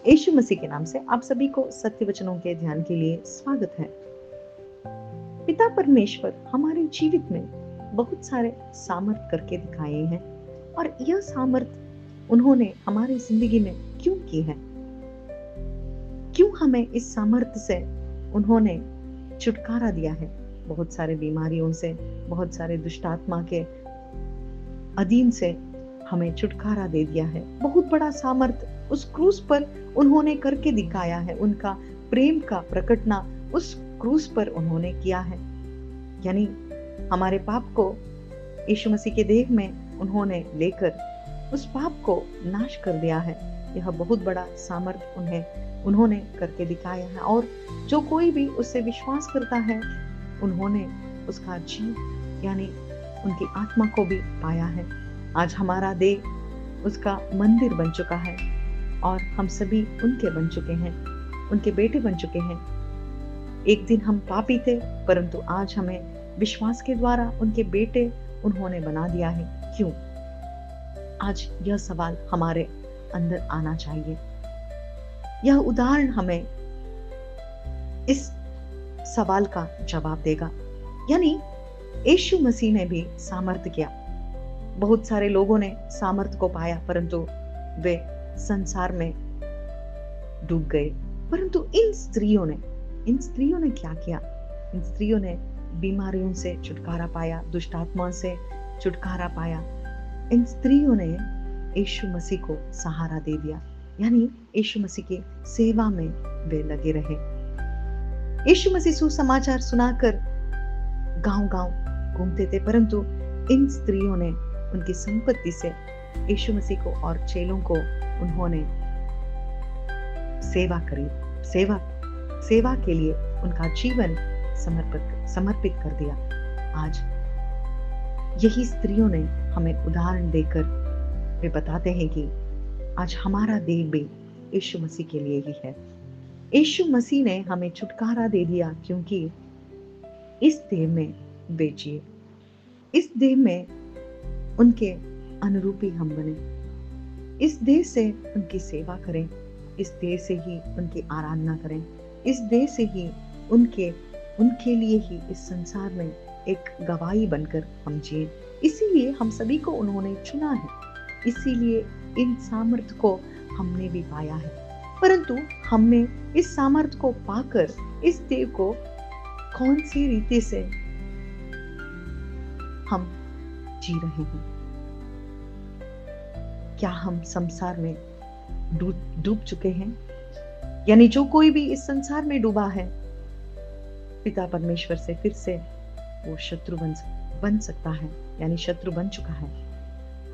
यीशु मसीह के नाम से आप सभी को सत्य वचनों के ध्यान के लिए स्वागत है। पिता परमेश्वर हमारे जीवित में बहुत सारे सामर्थ करके दिखाए हैं और यह सामर्थ उन्होंने हमारी जिंदगी में क्यों की है, क्यों हमें इस सामर्थ से उन्होंने छुटकारा दिया है। बहुत सारे बीमारियों से, बहुत सारे दुष्टात्मा के अधीन से हमें छुटकारा दे दिया है। बहुत बड़ा सामर्थ उस क्रूस पर उन्होंने करके दिखाया है। उनका प्रेम का प्रकटना उस क्रूस पर उन्होंने किया है। यानी हमारे पाप को यीशु मसीह के देह में उन्होंने लेकर उस पाप को नाश कर दिया है। यह बहुत बड़ा सामर्थ उन्होंने करके दिखाया है और जो कोई भी उससे विश्वास करता है उन्होंने उसका जीव यानी उनकी आत्मा को भी पाया है। आज हमारा देह उसका मंदिर बन चुका है और हम सभी उनके बन चुके हैं, उनके बेटे बन चुके हैं। एक दिन हम पापी थे, परंतु आज हमें विश्वास के द्वारा उनके बेटे उन्होंने बना दिया है। क्यों? आज यह सवाल हमारे अंदर आना चाहिए। यह उदाहरण हमें इस सवाल का जवाब देगा। यानी यीशु मसीह ने भी सामर्थ्य किया। बहुत सारे लोगों ने सामर्थ्य को पाया, परंतु वे संसार में डूब गए। परंतु इन स्त्रियों ने क्या किया? इन स्त्रियों ने बीमारियों से छुटकारा पाया, दुष्टात्मा से छुटकारा पाया। इन स्त्रियों ने यीशु मसीह को सहारा दे दिया, यानी यीशु मसीह की सेवा में वे लगे रहे। यीशु मसीह सुसमाचार सुनाकर गांव-गांव घूमते थे, परंतु इन स्त्रियों ने उनकी संपत्ति से यीशु मसीह को और चेलों को उन्होंने सेवा के लिए उनका जीवन समर्पित कर दिया। आज यही स्त्रियों ने हमें उदाहरण देकर वे बताते हैं कि आज हमारा देह भी यीशु मसीह के लिए ही है। यीशु मसीह ने हमें छुटकारा दे दिया क्योंकि इस देह में वे जिए, इस देह में उनके अनुरूपी हम बने, इस देह से उनकी सेवा करें, इस देह से ही उनकी आराधना करें, इस देह से ही उनके लिए ही इस संसार में एक गवाही बनकर हम जिए। इसीलिए हम सभी को उन्होंने चुना है, इसीलिए इन सामर्थ्य को हमने भी पाया है। परंतु हमने इस सामर्थ्य को पाकर इस देह को कौन सी रीति से हम जी रहे हैं? क्या हम संसार में डूब चुके हैं? यानी जो कोई भी इस संसार में डूबा है, पिता परमेश्वर से फिर से वो शत्रु बन सकता है, यानी शत्रु बन चुका है।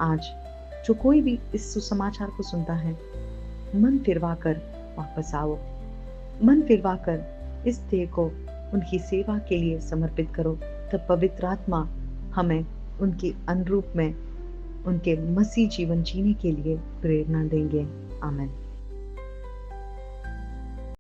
आज जो कोई भी इस सुसमाचार को सुनता है, मन फिरवा कर वापस आओ, मन फिरवा कर इस देह को उनकी सेवा के लिए समर्पित करो। तब पवित्र आत्मा हमें उनके अनुरूप में उनके मसीह जीवन जीने के लिए प्रेरणा देंगे। आमीन।